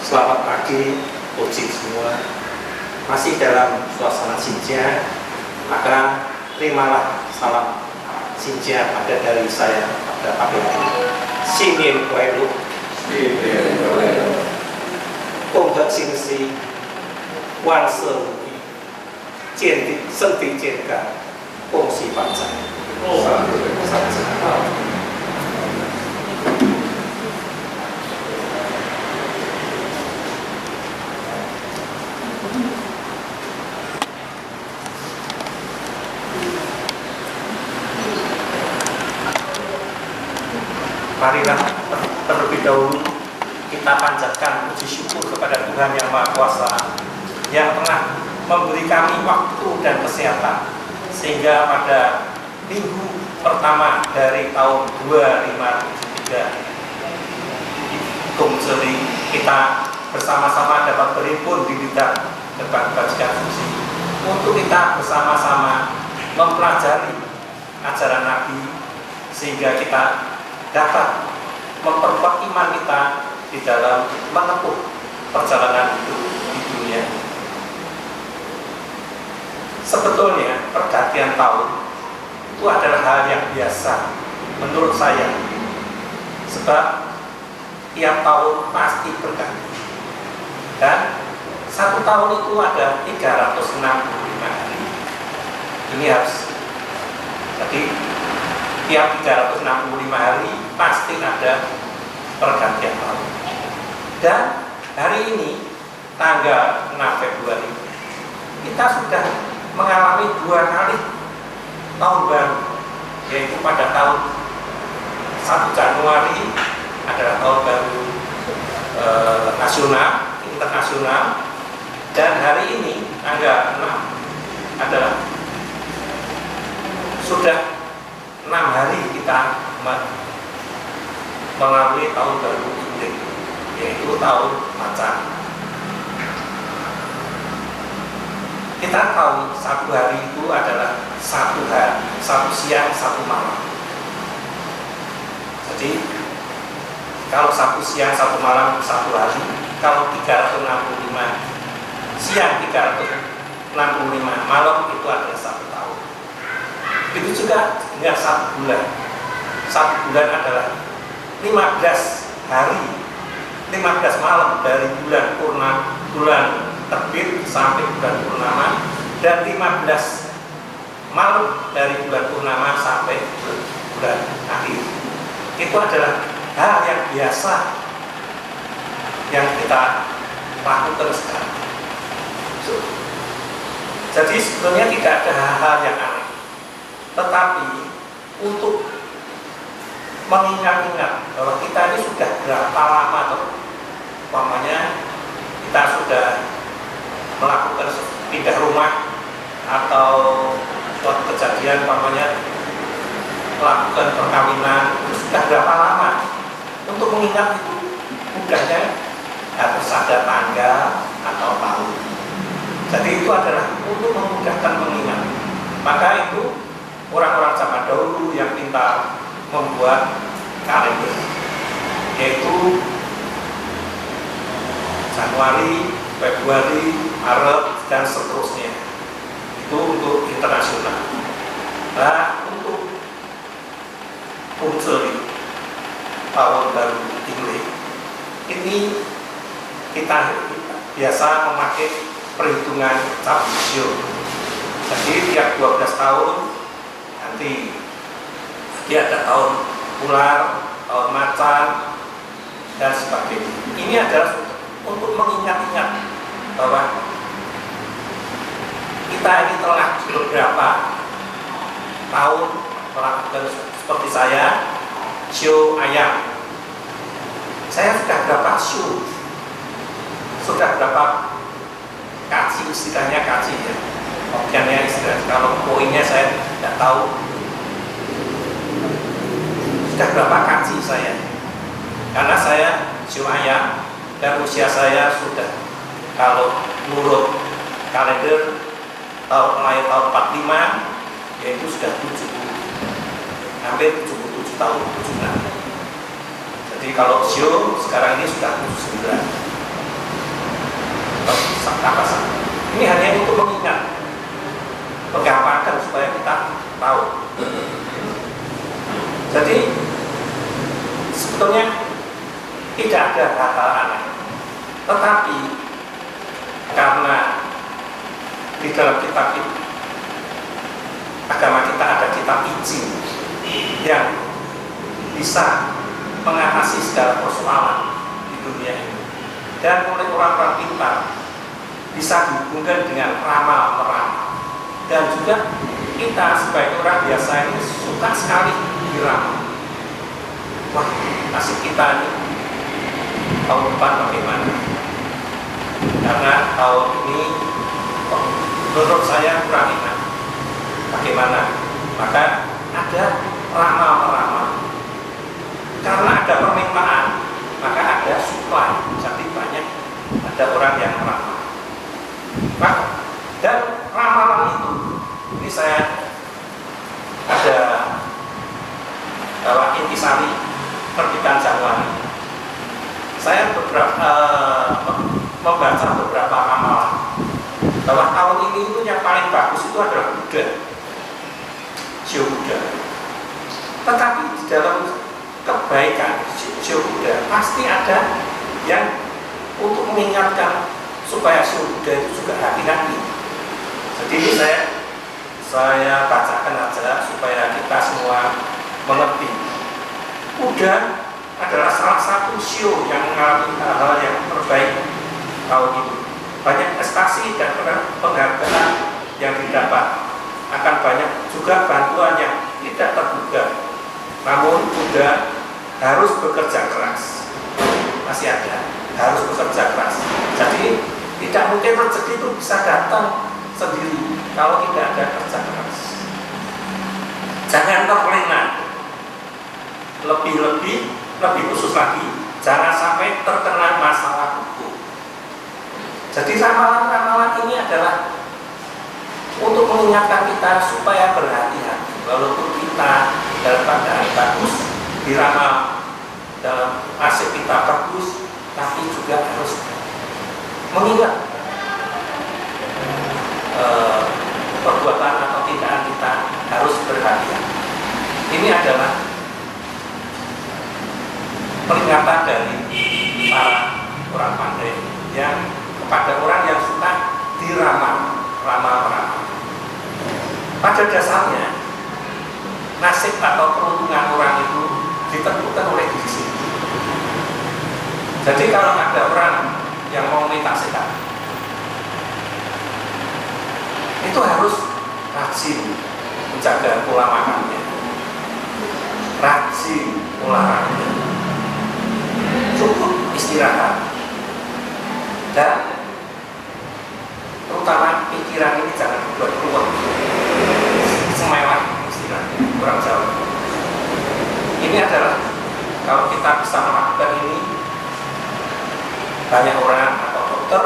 Selamat pagi, Ojik semua. Masih dalam suasana Xinjia, maka terimalah salam Xinjia pada dari saya pada pagi ini. Xinian Kuai Lu, Gong He Xin Si, Wan Se Wu Yi, Jian Di Seng Di Jian Gan, Gong Xi Fan Zai. Marilah terlebih dahulu kita panjatkan puji syukur kepada Tuhan Yang Maha Kuasa yang telah memberi kami waktu dan kesehatan sehingga pada minggu pertama dari tahun 2573 Gongzeli kita bersama-sama dapat berhimpun di bidang kebajikan suci untuk kita bersama-sama mempelajari ajaran Nabi sehingga kita dapat memperkuat iman kita di dalam menempuh perjalanan hidup di dunia. Sebetulnya pergantian tahun itu adalah hal yang biasa menurut saya, sebab tiap tahun pasti berganti dan satu tahun itu ada 365 hari. Ini harus jadi tiap 365 hari pasti ada pergantian tahun. Dan hari ini tanggal 6 Februari kita sudah mengalami 2 kali tahun baru, yaitu pada tahun 1 Januari adalah tahun baru nasional, internasional, dan hari ini tanggal 6 adalah sudah 6 hari kita melalui tahun baru Imlek, yaitu tahun macan. Kita tahu satu hari itu adalah satu hari, satu siang, satu malam. Jadi kalau satu siang, satu malam, satu hari, kalau 365 siang, 365 malam itu adalah satu tahun. Itu juga dengan satu bulan. Satu bulan adalah 15 hari, 15 malam dari bulan purnama, bulan terbit sampai bulan purnama, dan 15 malam dari bulan purnama sampai bulan akhir. Itu adalah hal yang biasa yang kita lakukan sekarang. Jadi sebenarnya tidak ada hal-hal yang aneh. Tetapi untuk mengingat-ingat bahwa kita ini sudah berapa lama atau umpamanya kita sudah melakukan pindah rumah atau suatu kejadian umpamanya melakukan perkawinan, sudah berapa lama. Untuk mengingat itu mudahnya harus ada tanggal atau tahun. Jadi itu adalah untuk memudahkan mengingat. Maka itu orang-orang zaman dahulu yang pintar membuat kalender, yaitu Januari, Februari, Maret, dan seterusnya. Itu untuk internasional. Nah, untuk Gongzeli tahun baru Imlek ini kita biasa memakai perhitungan Cap Sio. Jadi tiap 12 tahun nanti dia ada tahun ular, tahun macan, dan sebagainya. Ini adalah untuk mengingat-ingat bahwa kita ini telah beberapa tahun melakukan seperti saya, show ayam. Saya sudah berapa show? Sudah berapa kaji, istilahnya kaji ya. Okeannya istilah, kalau poinnya saya tidak tahu. Sudah berapa kaji saya? Karena saya show ayam dan usia saya sudah, kalau menurut kalender mulai tahun 45, yaitu sudah 70, hampir 77 tahun, 76. Jadi kalau sio sekarang ini sudah 79. atau apa saja. Ini hanya untuk mengingat, menggampangkan supaya kita tahu. Jadi sebetulnya tidak ada hal-hal aneh, tetapi karena di dalam kitab agama kita ada kitab izin yang bisa mengatasi segala persoalan di dunia ini, dan oleh orang-orang pintar bisa dihubungkan dengan ramal-meramal, dan juga kita sebagai orang biasa ini suka sekali diramal. Wah, nasib kita ini tahun depan bagaimana? Karena tahun ini menurut saya kurang enak. Bagaimana? Maka ada ramal-meramal. Karena ada permintaan, maka ada supply. Jadi banyak ada orang yang meramal. Dan ramalan itu, ini saya ada bahwa intisari terbitan Januari. Saya membaca beberapa ramalan bahwa tahun ini itu yang paling bagus itu adalah Buddha, Sio Buddha. Tetapi di dalam kebaikan Sio Buddha pasti ada yang untuk mengingatkan supaya Sio Buddha itu juga hati-hati. Jadi ini saya bacakan aja supaya kita semua mengerti. Buddha adalah salah satu Sio yang mengalami hal-hal yang terbaik tahun ini. Banyak prestasi dan penghargaan yang didapat, akan banyak juga bantuan yang tidak terduga. Namun Buddha harus bekerja keras. Masih ada, harus bekerja keras. Jadi tidak mungkin rezeki itu bisa datang sendiri kalau tidak ada kerja keras. Jangan terlena. Lebih khusus lagi, jangan sampai terkena masalah hukum. Jadi ramalan-ramalan ini adalah untuk mengingatkan kita supaya berhati-hati. Walaupun kita dalam keadaan bagus, diramal dalam nasib kita bagus, tapi juga harus mengingat perbuatan atau tindakan kita harus berhati-hati. Ini adalah peringatan dari para orang pandai yang kepada orang yang suka diramal. Pada dasarnya nasib atau peruntungan orang itu ditentukan oleh diri sendiri. Jadi kalau ada orang yang mau minta sedekah, itu harus rajin menjaga pola makannya, rajin olahraga, cukup istirahat, dan terutama pikiran ini jangan buat keluar semewah istilahnya, kurang jauh. Ini adalah kalau kita bisa melakukan ini, banyak orang atau dokter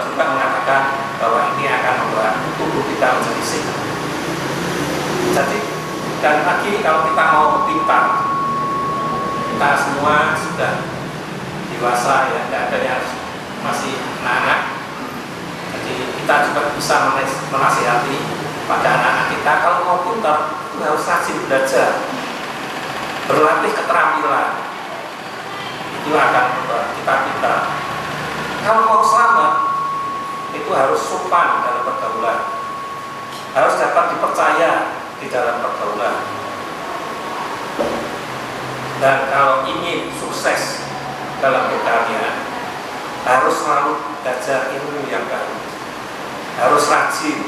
juga mengatakan bahwa ini akan membuat tubuh kita menjadi sehat. Jadi dan lagi kalau kita mau pintar, kita semua sudah dewasa ya, tidak ada yang masih anak-anak. Jadi kita juga bisa menasihati pada anak-anak kita, kalau mau pintar itu harus rajin belajar, berlatih keterampilan, itu akan membuat kita pintar. Kalau mau selamat itu harus sopan dalam pergaulan, harus dapat dipercaya di dalam pergaulan. Dan kalau ingin sukses dalam berkarya, harus selalu belajar ilmu yang baru, harus rajin,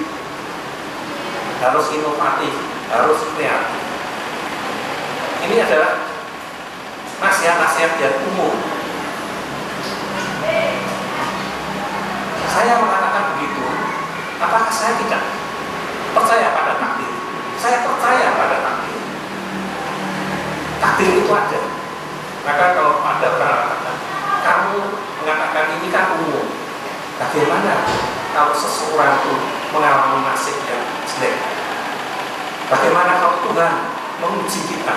harus inovatif, harus kreatif. Ini adalah nasihat-nasihat yang umum. Saya mengatakan begitu, apakah saya tidak percaya pada takdir? Saya percaya pada takdir. Takdir itu ada. Maka kalau ada orang mengatakan, kamu mengatakan ini kan umum, bagaimana kalau seseorang itu mengalami nasib yang jelek? Bagaimana kalau Tuhan menguji kita?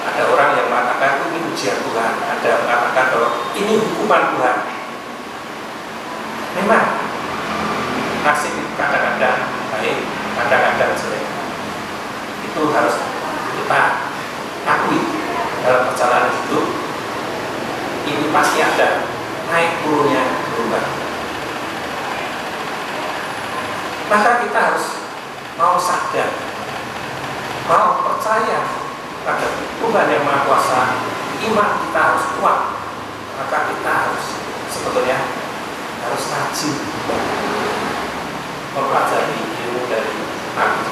Ada orang yang mengatakan ini ujian Tuhan, ada yang mengatakan bahwa ini hukuman Tuhan. Memang nasib kadang-kadang baik, kadang-kadang jelek. Itu harus kita akui dalam perjalanan hidup. Ini pasti ada naik turunnya berubah. Maka kita harus mau sadar, mau percaya pada Tuhan yang Maha Kuasa. Iman kita harus kuat. Maka kita harus sebetulnya harus rajin mempelajari ilmu dari Nabi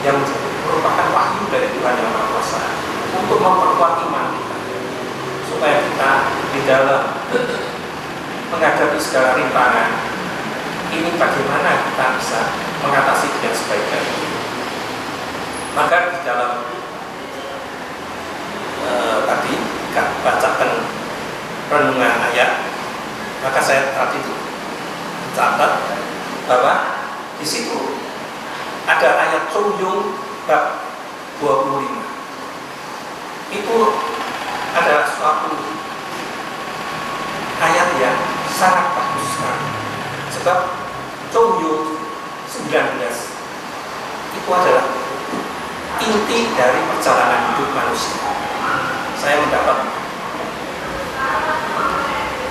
yang merupakan wahyu dari Tuhan yang Maha Kuasa untuk memperkuat iman kita, supaya kita di dalam menghadapi segala rintangan ini bagaimana kita bisa mengatasi dengan sebaik-baiknya. Maka di dalam tadi bacakan renungan ayat, maka saya tadi itu catat bahwa di situ ada ayat Conjung bab 25. Itu adalah suatu ayat yang sangat bagus sekali. Sebab Conjung 19 itu adalah inti dari perjalanan hidup manusia. Saya mendapat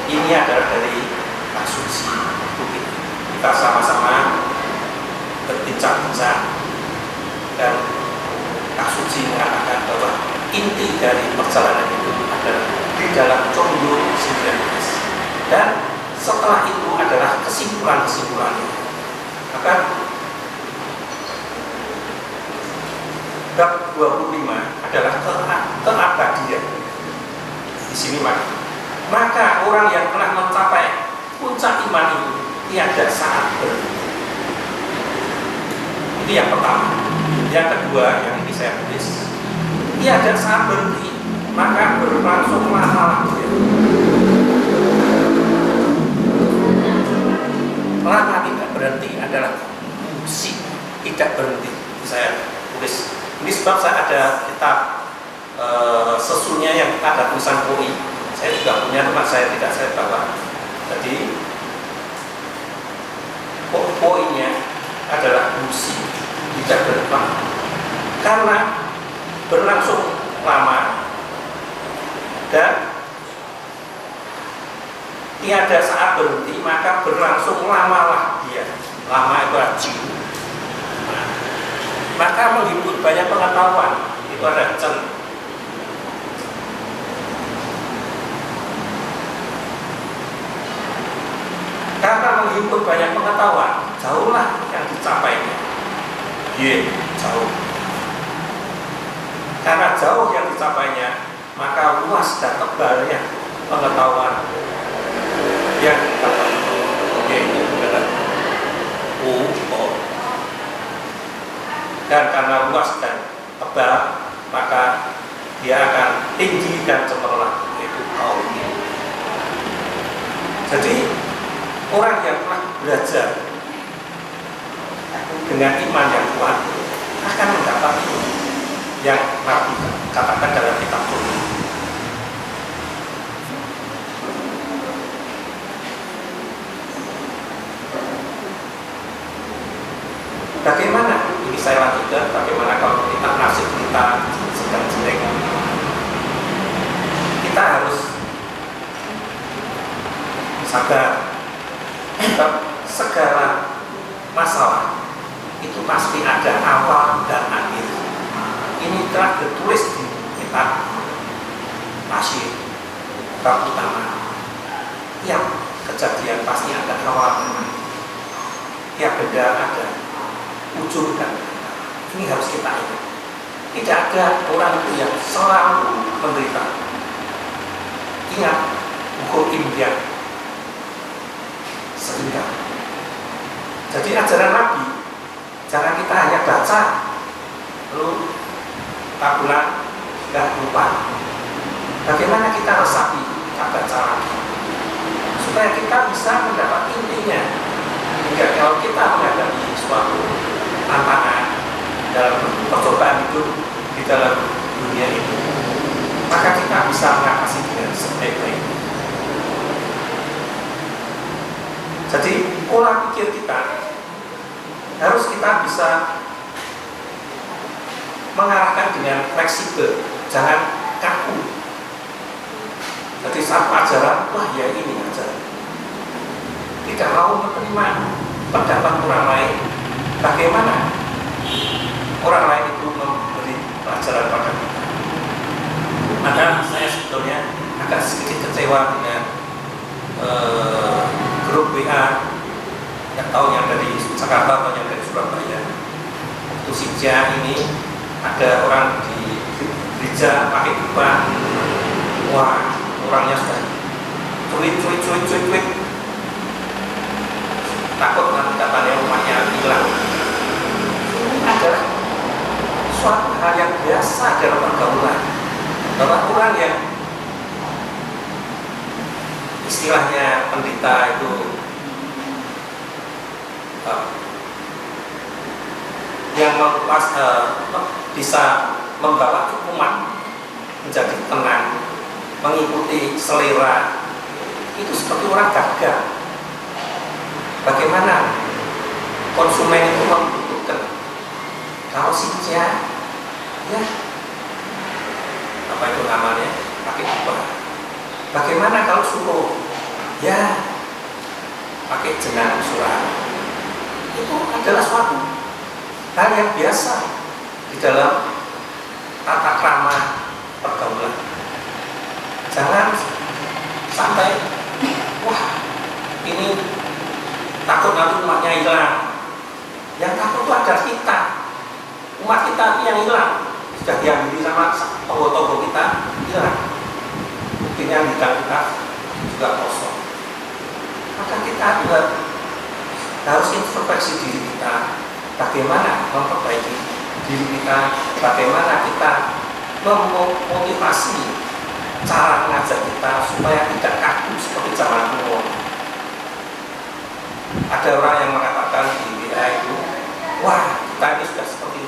ini adalah dari asumsi publik. Kita sama-sama berbincang-bincang dan asumsi mengatakan bahwa inti dari perjalanan hidup adalah di dalam Conjung 19. Dan setelah itu adalah kesimpulan-kesimpulannya. Maka bab 25 adalah keabadian. Di sini maka orang yang telah mencapai puncak iman itu tiada saat berhenti. Ini yang pertama. Yang kedua yang ini saya tulis, tiada saat berhenti, maka berlangsung lama-lamanya. Lama tidak berhenti adalah musik tidak berhenti. Saya tulis. Ini sebab saya ada kitab sesunya yang ada tulisan koi. Saya juga punya, teman saya tidak saya bawa. Jadi poinnya adalah musik tidak berhenti karena berlangsung lama dan tiada saat berhenti, maka berlangsung lamalah dia. Lama itu aji. Maka menghimpun banyak pengetahuan, itu ada cen. Karena menghimpun banyak pengetahuan, jauhlah yang dicapainya. Jauh. Karena jauh yang dicapainya, maka luas dan tebalnya pengetahuan yang dapat. Dan karena luas dan tebal, maka dia akan tinggi dan cemerlang, yaitu kaumnya. Jadi orang yang telah belajar dengan iman yang kuat akan mendapat yang Nabi katakan dalam kitab Qur'an. Bagaimana? Ini saya lanjutkan. Bagaimana kalau kita nasib kita sedang jelek? Kita harus sabar. Segala masalah itu pasti ada awal dan akhir. Ini telah tertulis di kitab Masyid bab utama. Yang kejadian pasti ada awal dan akhir. Tiap benda ada ujung dan ini harus kita ingat. Tidak ada orang itu yang selalu menderita. Ingat hukum impian sehingga. Jadi ajaran Nabi jangan kita hanya baca lalu tabulan nggak lupa. Bagaimana kita resapi, kita baca lagi supaya kita bisa mendapat intinya. Hingga kalau kita menghadapi suatu tantangan dalam percobaan hidup di dalam dunia ini, maka kita bisa mengatasi dengan sebaik-baiknya. Jadi pola pikir kita harus kita bisa mengarahkan dengan fleksibel, jangan kaku. Jadi satu ajaran, wah ya ini ajaran, tidak mau menerima pendapat orang lain. Bagaimana orang lain itu memberi pelajaran pada kita? Maka saya sebetulnya agak sedikit kecewa dengan grup WA yang tahu yang dari Jakarta atau yang dari Surabaya. Itu Sija ini ada orang di gereja pakai jubah, wah orangnya sudah cuit, takut nanti katanya rumahnya hilang. Ini adalah suatu hal yang biasa dalam pergaulan, bahwa orang yang istilahnya pendeta itu yang bisa membawa umat menjadi tenang, mengikuti selera, itu seperti orang gagal. Bagaimana konsumen itu membutuhkan, kalau Sija ya apa itu namanya pakai jubah. Bagaimana kalau suruh ya pakai jenang surah? Itu adalah suatu hal yang biasa di dalam tata krama pergaulan. Jangan sampai wah ini takut nanti umatnya hilang. Yang takut itu adalah kita, umat kita yang hilang. Sudah diambil sama tokoh-tokoh kita hilang. Buktinya yang kita juga kosong. Maka kita juga harus introspeksi diri kita, bagaimana memperbaiki diri kita, bagaimana kita memotivasi cara mengajar kita supaya tidak kaku seperti zaman dulu. Ada orang yang mengatakan di WA itu, wah kita ini sudah seperti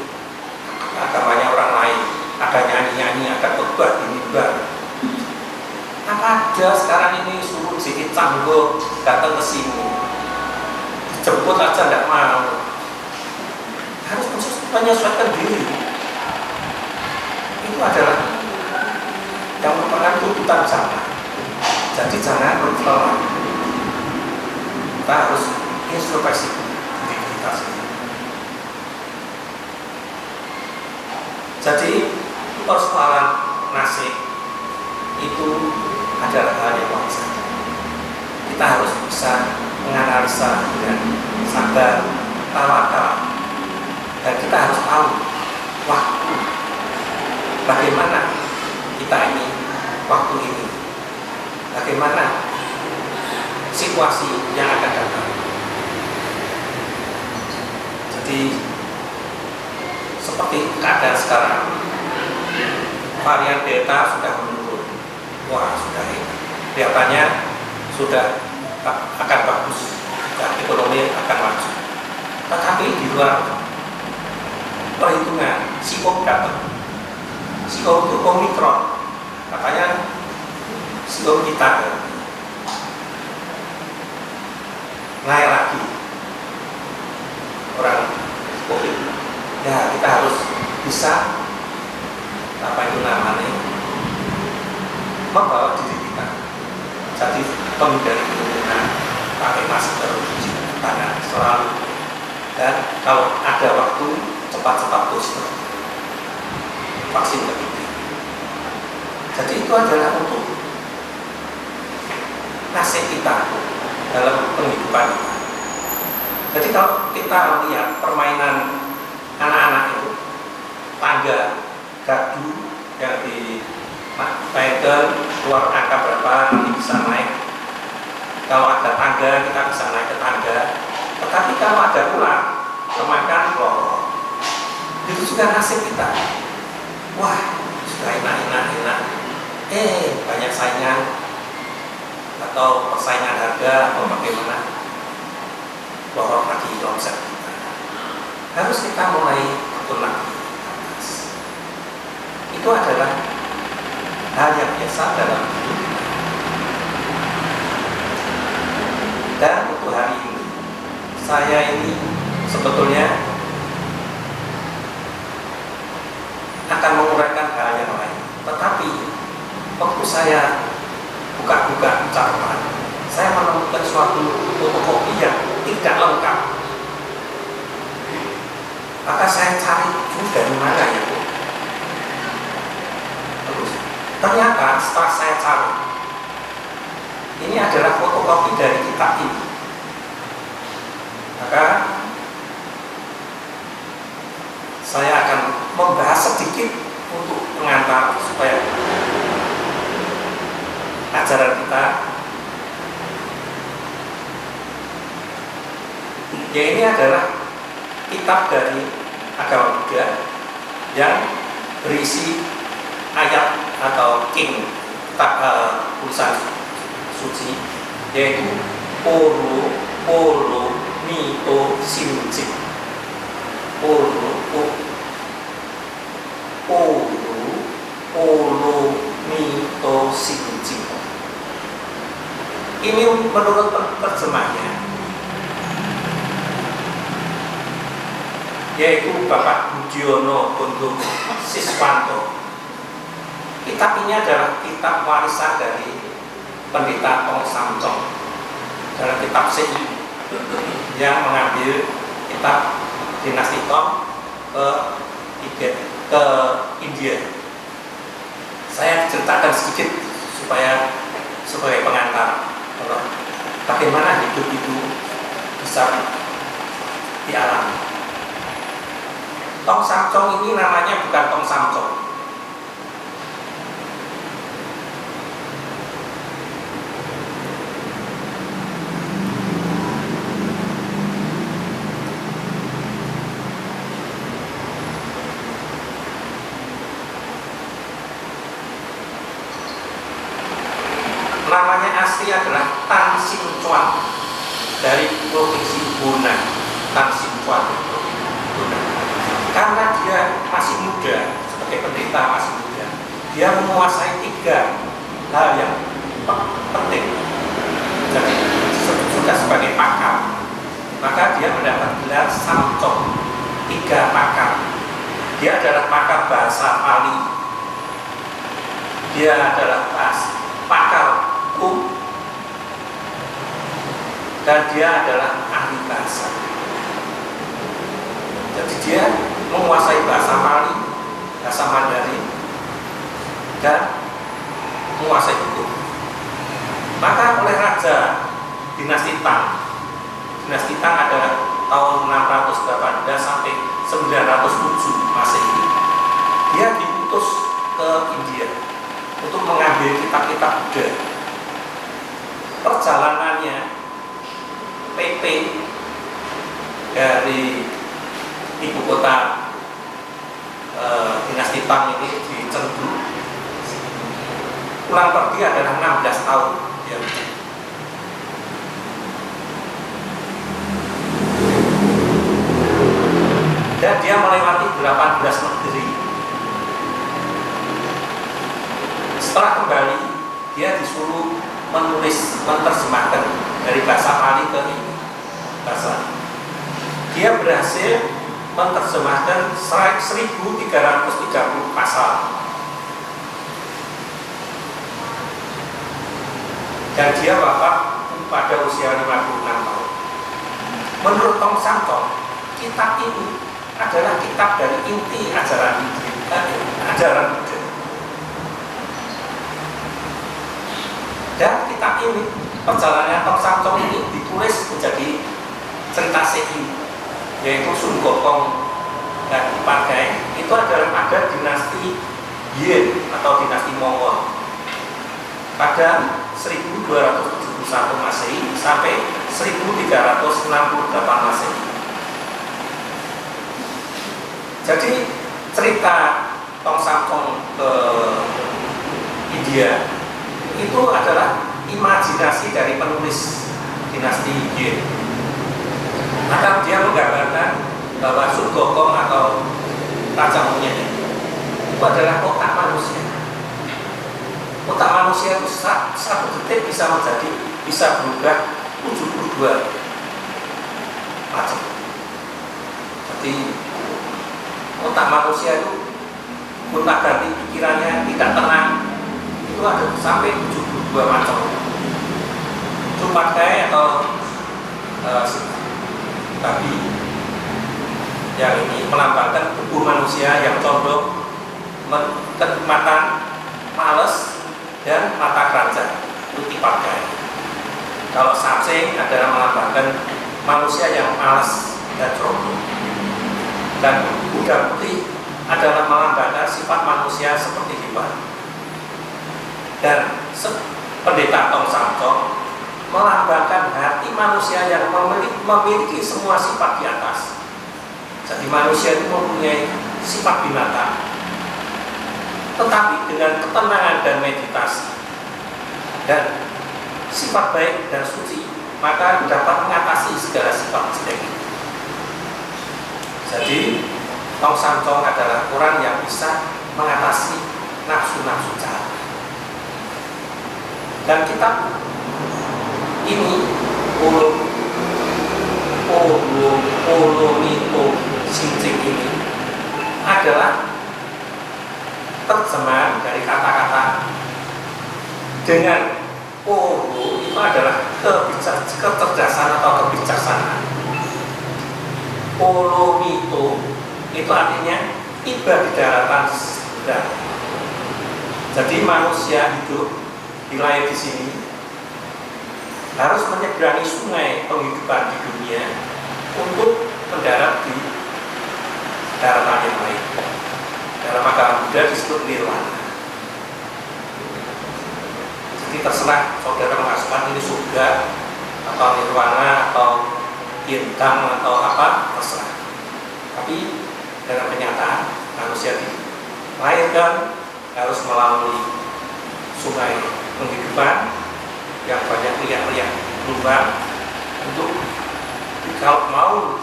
agamanya orang lain, ada nyanyi-nyanyi, ada khotbah di mimbar. Apa ada sekarang ini suruh sedikit canggung datang ke sini, jemput aja tidak mau. Harus menyesuaikan diri. Itu adalah yang merupakan tuntutan zaman. Jadi jangan berkelana. Kita harus introspeksi diri kita sendiri. Jadi persoalan nasib itu adalah hal yang wajar. Kita harus bisa menganalisa dengan sabar, tawakal, dan kita harus tahu waktu bagaimana kita ini waktu ini, bagaimana situasi yang akan datang. Jadi seperti keadaan sekarang, varian Delta sudah menurun, wah sudah hebat, kelihatannya sudah akan bagus dan ekonomi akan maju. Tetapi di luar perhitungan Sikop datang, Sikop itu Omikron, katanya Sikop kita naik lagi orang COVID. Ya kita harus bisa apa itu namanya membawa diri kita jadi penghindari kerumunan, pakai masker, cuci tangan selalu, dan kalau ada waktu cepat-cepat booster vaksin ketiga. Jadi itu adalah untuk nasib kita dalam penghidupan kita. Jadi kalau kita lihat permainan anak-anak itu, tangga, gardu yang di pegang keluar angka berapa nanti bisa naik. Kalau ada tangga kita bisa naik ke tangga. Tetapi kalau ada ular kemakan lorong, itu juga nasib kita. Wah sudah enak. Banyak saingan atau persaingan harga atau bagaimana, lorong lagi omset kita. Harus kita mulai betul lagi. Itu adalah hal yang biasa dalam hidup kita. Dan untuk hari ini saya ini sebetulnya akan menguraikan hal yang lain. Tetapi waktu saya buka-buka catatan, saya menemukan suatu fotokopi yang tidak lengkap. Maka saya cari dari mana itu. Terus ternyata setelah saya cari, ini adalah fotokopi dari kitab ini. Maka saya akan membahas sedikit untuk pengantar supaya ajaran kita ya ini adalah kitab dari agama Buddha yang berisi ayat atau king kitab tulisan suci, yaitu Polo Mito Shinjin. Polo Mito Shinjin. Ini menurut terjemahnya, yaitu Bapak Budiono Bondo Siswanto. Kitab ini adalah kitab warisan dari Pendeta Tong Samcong dalam kitab CI yang mengambil kitab dinasti Tong ke India. Saya ceritakan sedikit supaya sebagai pengantar bagaimana hidup itu bisa dialami. Tong Samcong ini namanya bukan Tong Samcong. Namanya asli adalah Tan Sin Chuan dari provinsi Hunan. Tan Sin Chuan Hunan. Karena dia masih muda, sebagai pendeta masih muda, dia menguasai 3 hal yang penting. Jadi sudah sebagai pakar, maka dia mendapat gelar Samcong, 3 pakar. Dia adalah pakar bahasa Pali, dia adalah pakar hukum, dan dia adalah ahli bahasa. Jadi dia menguasai bahasa Pali, bahasa Mandarin, dan menguasai hukum. Maka oleh Raja Dinasti Tang, Dinasti Tang adalah tahun 618 sampai 907 Masehi, dia diutus ke India untuk mengambil kitab-kitab Buddha. Perjalanannya PP dari ibu kota Dinasti Tang ini di Chengdu, pulang pergi adalah 16 tahun ya. Dan dia melewati 18 negeri. Setelah kembali, dia disuruh menerjemahkan dari bahasa Pali ke bahasa. Dia berhasil menerjemahkan 1330 pasal. Dan dia wafat pada usia 56 tahun. Menurut Tong Samcong, kitab ini adalah kitab dari inti ajaran Buddha. Dan kitab ini, perjalanan Tong Samcong ini ditulis menjadi cerita segi, yaitu Sun Gokong dan Pagai. Itu adalah pada dinasti Yin atau dinasti Mongol pada 1271 Masehi sampai 1368 Masehi. Jadi cerita Tong Samcong ke India itu adalah imajinasi dari penulis dinasti Yin. Maka dia menggambarkan bahwa Sun Gokong atau Raja Monyet itu adalah otak manusia. Otak manusia itu satu detik bisa berubah 72 dua macam. Jadi otak manusia itu gonta-ganti pikirannya, tidak tenang, itu ada sampai 72 macam. Cupakai atau babi yang ini melambangkan tubuh manusia yang condong kenikmatan, males, dan mata keranjang, itu tipakai. Kalau cacing adalah melambangkan manusia yang malas dan condong, dan kuda putih adalah melambangkan sifat manusia seperti hewan. Dan pendeta Tong Samcong melambangkan hati manusia yang memiliki semua sifat di atas. Jadi manusia itu mempunyai sifat binatang, tetapi dengan ketenangan dan meditasi dan sifat baik dan suci, maka dapat mengatasi segala sifat jelek. Jadi Tong Samcong adalah orang yang bisa mengatasi nafsu-nafsu jahat. Dan kitab ini Polomito Cincin ini adalah terjemahan dari kata-kata dengan polo itu adalah kecerdasan atau kebijaksanaan. Polomito itu artinya tiba di daratan seberang. Jadi manusia hidup dilahir di sini harus menyeberangi sungai penghidupan di dunia untuk mendarat di daratan yang lain. Dalam agama Buddha disebut nirwana. Jadi terserah saudara mengasuhkan ini surga atau nirwana atau bintang atau apa, terserah. Tapi dalam kenyataan manusia dilahirkan harus melalui sungai penghidupan yang banyak liang-liang lubang untuk kalau mau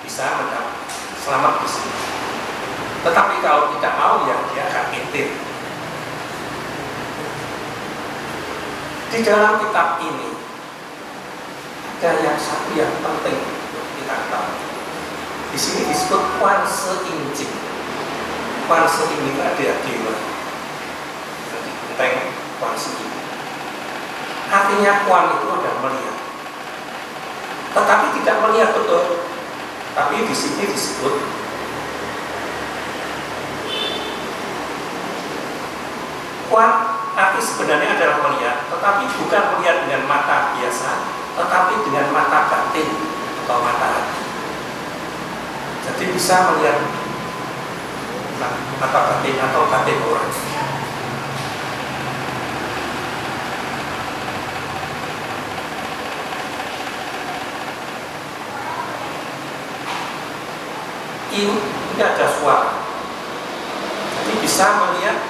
bisa mendapat selamat di sini. Tetapi kalau tidak mau, ya dia akan intip. Di dalam kitab ini ada yang satu yang penting untuk kita tahu. Di sini disebut Kuan Seinjing. Kuan Seinjing itu ada dewa. Jadi benteng Kuan Seinjing. Artinya Kuan itu adalah melihat, tetapi tidak melihat betul. Tapi di sini disebut Kuan, arti sebenarnya adalah melihat, tetapi bukan melihat dengan mata biasa, tetapi dengan mata batin atau mata hati. Jadi bisa melihat mata batin atau batin orang. Ini ada suara, jadi bisa melihat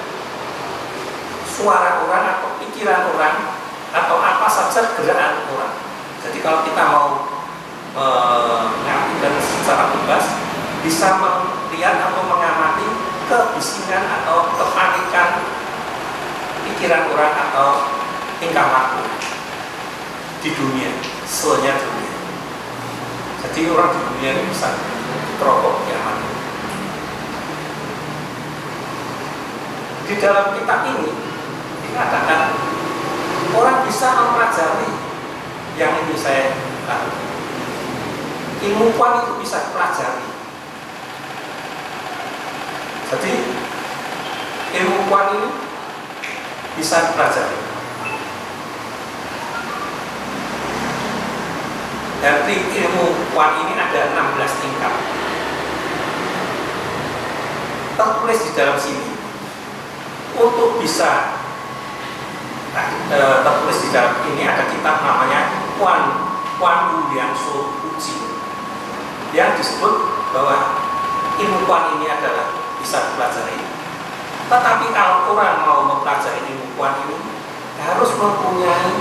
suara orang atau pikiran orang atau apa saja gerakan orang. Jadi kalau kita mau mengartikan secara bebas, bisa melihat atau mengamati kebisingan atau kepanikan pikiran orang atau tingkah laku di dunia, seluruhnya dunia. Jadi orang di dunia ini bisa terokok kiamat. Di dalam kitab ini dikatakan orang bisa mempelajari yang ini saya tahu. Ilmu Kuan itu bisa dipelajari. Jadi ilmu Kuan ini bisa dipelajari. Dan ilmu Kuan ini ada 16 tingkat. Tertulis di dalam sini. Untuk bisa tertulis di dalam ini ada kitab namanya Kuan Wu Liang Shou Uji, yang disebut bahwa ilmu Kuan ini adalah bisa dipelajari. Tetapi kalau orang mau mempelajari ilmu Kuan ini harus mempunyai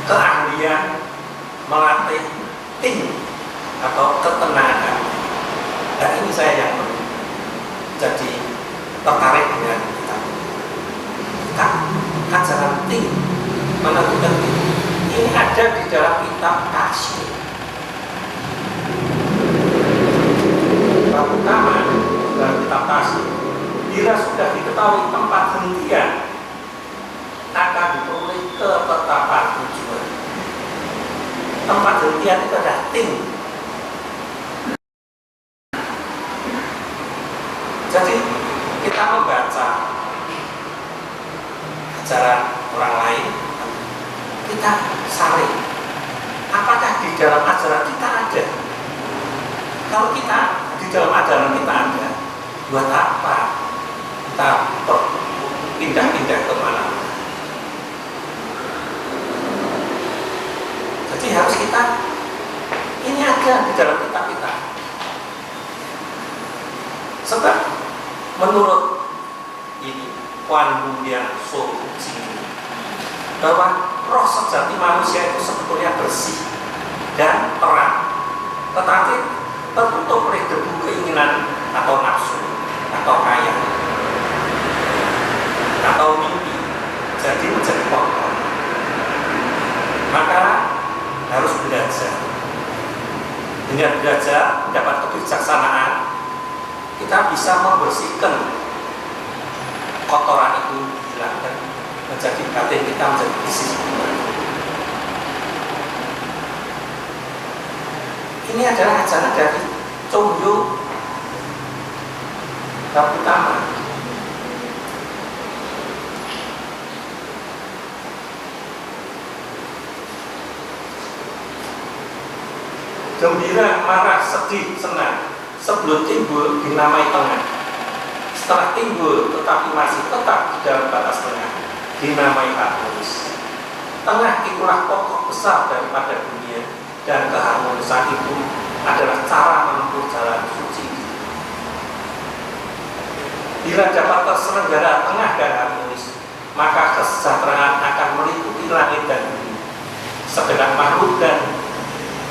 keahlian melatih ting atau ketenangan. Dan ini saya yang jadi tertarik dengan kita ajaran ting menentukan Ini ada di dalam kitab Tasya. Bab utama dalam kitab Tasya, bila sudah diketahui tempat hentian, akan diperoleh ketetapan tujuan. Tempat hentian itu ada tim. Jadi kita membaca ajaran orang lain, kita saring. Apakah di dalam ajaran kita ada? Kalau kita di dalam ajaran kita ada, buat apa kita pindah-pindah kemana? Jadi harus kita, ini ada di dalam kitab kita. Sebab menurut ini Wan Budian Sohuji, bahwa roh sejati manusia itu sebetulnya bersih dan terang, tetapi tertutup oleh debu keinginan atau nafsu atau kaya atau mimpi, jadi menjadi kotor. Maka harus belajar. Dengan belajar mendapat kebijaksanaan, kita bisa membersihkan kotoran itu, dihilangkan, menjadi batin kita menjadi bersih. Ini adalah ajaran dari Chongyu bab utama. Gembira, marah, sedih, senang sebelum timbul dinamai tengah. Setelah timbul tetapi masih tetap di dalam batas tengah dinamai harmonis. Tengah itulah pokok besar daripada dunia, dan keharmonisan itu adalah cara menempuh jalan suci. Bila dapat terselenggara tengah dan harmonis, maka kesejahteraan akan meliputi langit dan bumi. Segenap makhluk dan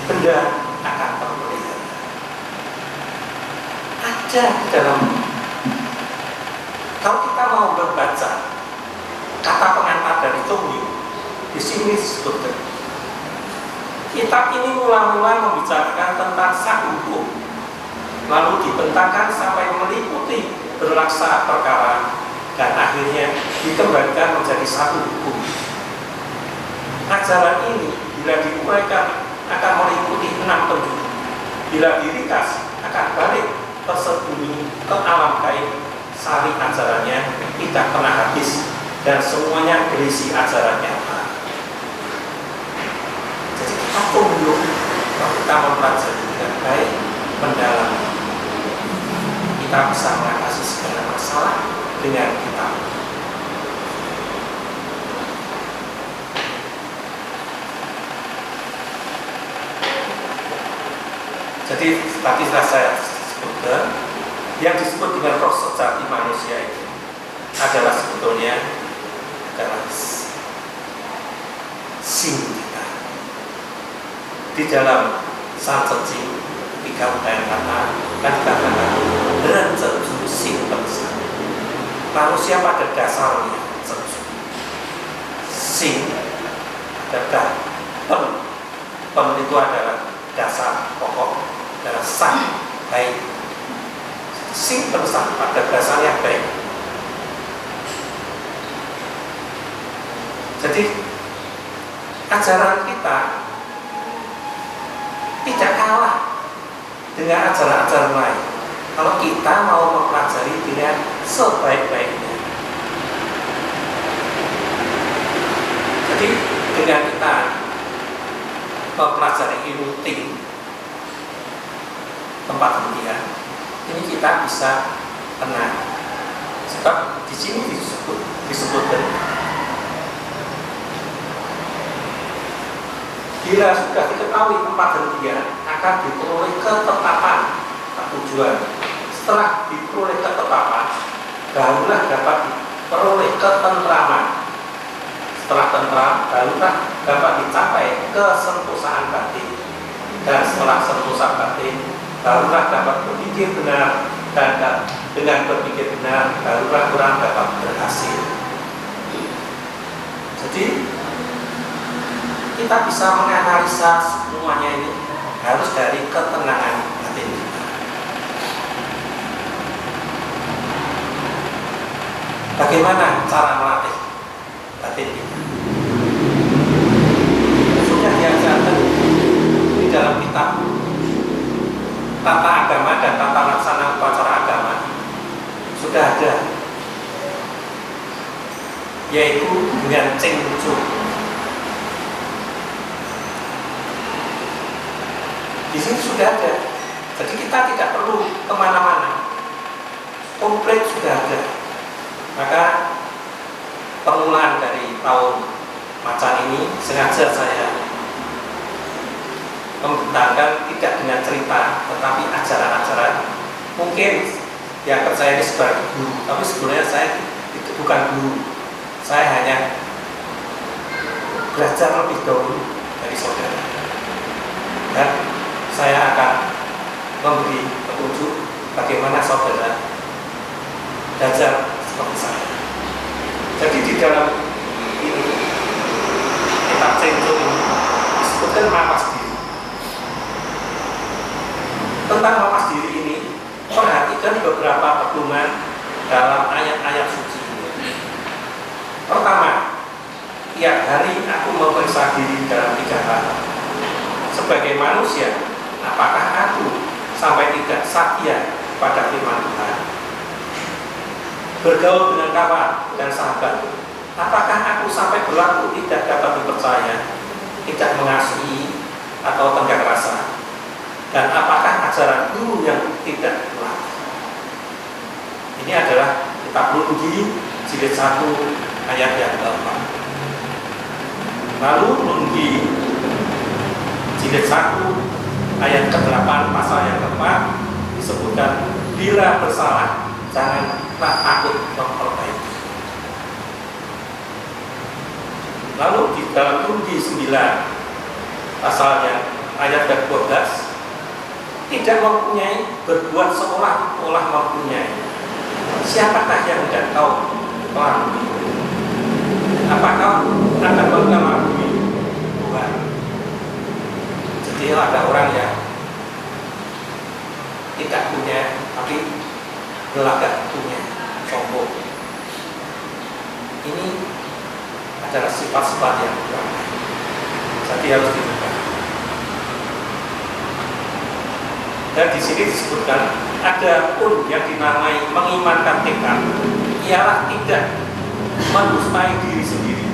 benda akan terpelihara. Ada di dalam, kalau kita mau membaca kata pengantar dari Chongyu, di sini disebutkan kitab ini mula-mula membicarakan tentang satu hukum, lalu dibentangkan sampai meliputi berlaksa perkara, dan akhirnya dikembalikan menjadi satu hukum. Ajaran ini bila diuraikan akan meliputi 6 penjuru. Bila diringkas akan balik tersembunyi ke alam gaib. Sari ajarannya tidak pernah habis dan semuanya berisi ajarannya. Jadi kita tunggu kalau kita mempelajari dengan baik, mendalam, kita bisa mengatasi segala masalah dengan kita. Jadi tadi saya sebutkan, yang disebut dengan roh sejati manusia itu adalah sebetulnya adalah sing kita. Di dalam Sanseji 3 utayan kata kan dikatakan renceju sing bangsa. Manusia pada dasarnya seju. Sing adalah pen itu adalah dasar pokok, adalah sang baik. Sing bersang pada dasarnya baik. Jadi ajaran kita tidak kalah dengan ajaran-ajaran lain kalau kita mau mempelajari dengan sebaik-baiknya. Jadi dengan kita mempelajari ilmu ting tempat hentian, ini kita bisa tenang. Sebab di sini disebutkan bila sudah diketahui tempat hentian akan diperoleh ketetapan tujuan. Setelah diperoleh ketetapan, barulah dapat diperoleh ketentraman. Setelah tentram, barulah dapat dicapai kesentosaan batin. Dan setelah sentosa batin, barulah dapat berpikir benar, dan dengan berpikir benar, barulah orang dapat berhasil. Jadi kita bisa menganalisa semuanya ini harus dari ketenangan batin kita. Bagaimana cara melatih batin kita? Sudah diajarkan di dalam kitab Tata Agama dan Tata Laksana Upacara Agama, sudah ada, yaitu dengan Cengcu. Di sini sudah ada, jadi kita tidak perlu kemana-mana, komplit sudah ada. Maka permulaan dari tahun macan ini sengaja saya membentangkan tidak dengan cerita, tetapi ajaran-ajaran. Mungkin yang percaya ini sebagai guru, tapi sebenarnya saya itu bukan guru. Saya hanya belajar lebih dahulu dari saudara, dan saya akan memberi petunjuk bagaimana saudara belajar seperti saya. Jadi di dalam ini kitab Cengcu ini disebutkan mawas diri. Tentang mawas diri ini, perhatikan beberapa pedoman dalam ayat-ayat suci ini. Pertama, tiap hari aku memeriksa diri dalam 3 hal. Sebagai manusia, apakah aku sampai tidak setia pada firman Tuhan? Bergaul dengan kawan dan sahabat, apakah aku sampai berlaku tidak dapat dipercaya, tidak mengasihi atau tenggang rasa? Dan apakah ajaran guru yang tidak berlaku? Ini adalah kitab Lungi jilid 1 ayat yang ke-4. Lalu Lungi jilid 1 ayat ke-8 pasal yang ke-4 disebutkan, bila bersalah janganlah takut memperbaiki. Lalu di dalam Lungi 9 pasal yang ayat ke-12, tidak mempunyai berbuat seolah-olah mempunyai. Siapakah yang tidak tahu telah? Apakah akan mengelabui Tuhan? Jadi ada orang yang tidak punya, tapi gelagah punya, sombong. Ini adalah sifat-sifat yang kurang. Jadi harus dibuka. Dan di sini disebutkan, ada pun yang dinamai mengimankan tekad, ialah tidak mendustai diri sendiri.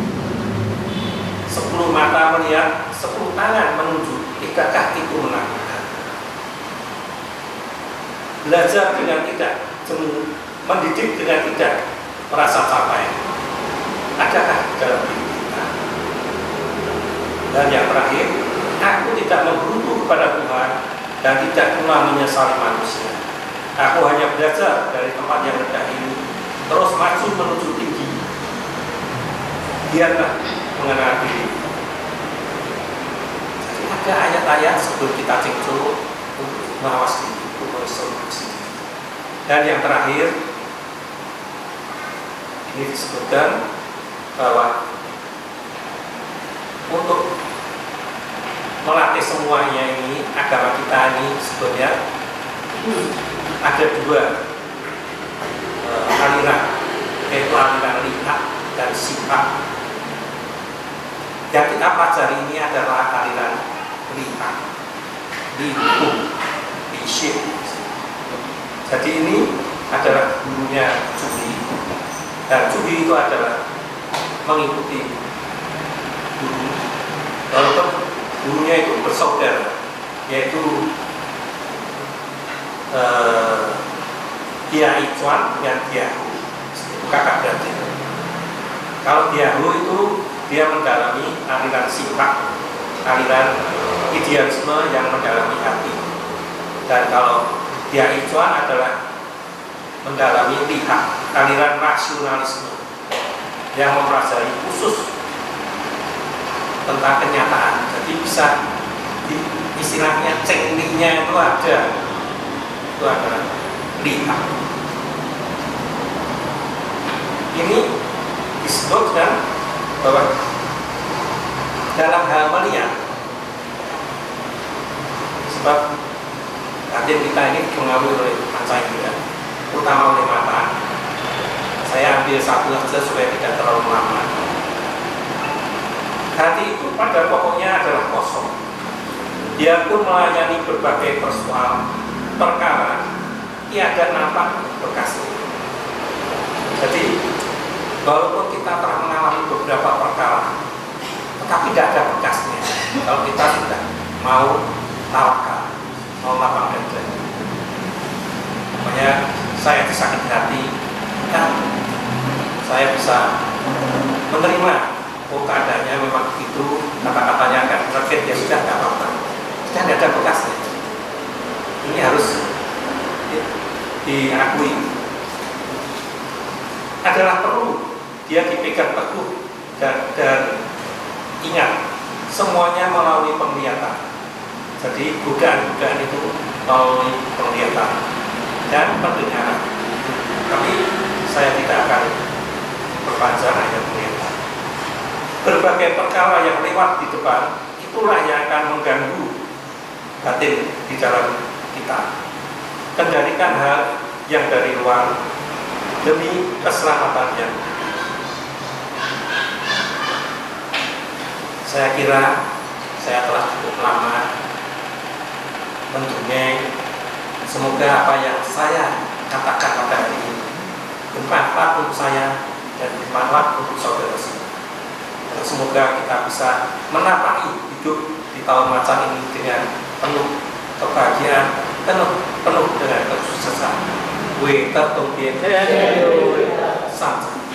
10 mata melihat, 10 tangan menunjuk, tidakkah itu menakutkan? Belajar dengan tidak jemu, mendidik dengan tidak merasa capek. Adakah dalam diri kita? Dan yang terakhir, aku tidak membunuh kepada Tuhan dan tidak pernah menyesali manusia. Aku hanya belajar dari tempat yang rendah ini, terus maju menuju tinggi. Biarlah mengenal diri. Jadi ada ayat-ayat sebelum kita Cengcu untuk mawas diri, untuk solusi. Dan yang terakhir, ini disebutkan bahwa untuk melatih semuanya ini, agama kita ini sebenarnya ada 2 aliran, yaitu aliran lihat dan sifat. Yang kita pelajari ini adalah aliran lihat, lihukum, lisyik. Jadi ini adalah gurunya Juli, dan Juli itu adalah mengikuti guru, walaupun gurunya itu bersaudara, yaitu Kiai Cuan dengan Diahu, itu kakak beradik. Kalau Diahu itu dia mendalami aliran sifat, aliran idealisme yang mendalami hati. Dan kalau Kiai Cuan adalah mendalami lihat, aliran rasionalisme yang mempelajari khusus tentang kenyataan. Jadi bisa istilahnya cenglinya itu ada, itu adalah lihat. Ini disebutkan bahwa dalam hal melihat. Sebab batin kita ini dipengaruhi oleh panca indera, utama oleh mata. Saya ambil satu saja supaya tidak terlalu lama. Hati itu pada pokoknya adalah kosong. Dia pun melayani berbagai persoalan perkara, tiada nampak bekasnya. Jadi walaupun kita telah mengalami beberapa perkara, tetapi tidak ada bekasnya. Kalau kita sudah mau tawakal, mau lapang dada. Makanya saya disakit hati, kan saya bisa menerima, oh keadaannya memang begitu, kata-katanya agak terkait, ya sudah, tidak apa-apa. Tidak ada bekasnya. Ini harus diakui. Adalah perlu dia dipegang teguh dan ingat, semuanya melalui penglihatan. Jadi godaan-godaan itu melalui penglihatan dan pendengaran. Tapi saya tidak akan berpanjang, hanya penglihatan. Berbagai perkara yang lewat di depan, itulah yang akan mengganggu batin di dalam kita. Kendalikan hal yang dari luar demi keselamatannya. Saya kira saya telah cukup lama mendongeng. Semoga apa yang saya katakan pada hari ini bermanfaat untuk saya dan bermanfaat untuk saudara semua. Semoga kita bisa menapaki hidup di tahun macan ini dengan penuh kebahagiaan, penuh dengan kesuksesan. We tertumpin, sampai.